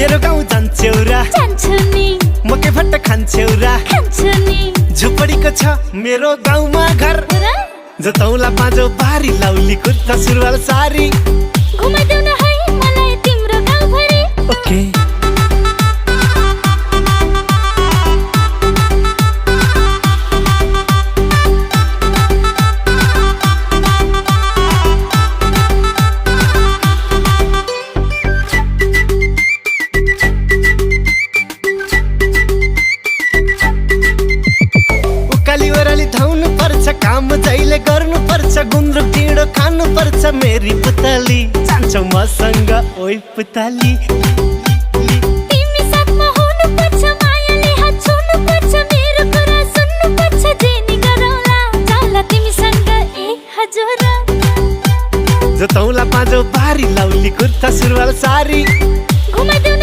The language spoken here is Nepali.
मेरो गाउँ जान्छौ र जान्छु नि मकै भट्ट खान्छौ र खान्छु नि झुपडीको छ मेरो गाउँमा घर जतौला पाँचौ बारी लाउली कुर्ता सुरुवाल सारी घुमाइदेऊ न है मलाई तिम्रो गाउँभरि ओके धाउनु पर्छ काम जहिले गर्नु पर्छ गुन्द्रुक ढिँडो खानु पर्छ मेरी पुतली जान्छौ मसँग ओइ पुतली तिमी साथमा हुनु पर्छ मायाले हात छुनु पर्छ मेरो कुरा सुन्नु पर्छ जे नि गरौला जाला तिमीसँग ए हजुर जतौला पाँचौ बारी लाउली कुर्ता सुरुवाल सारी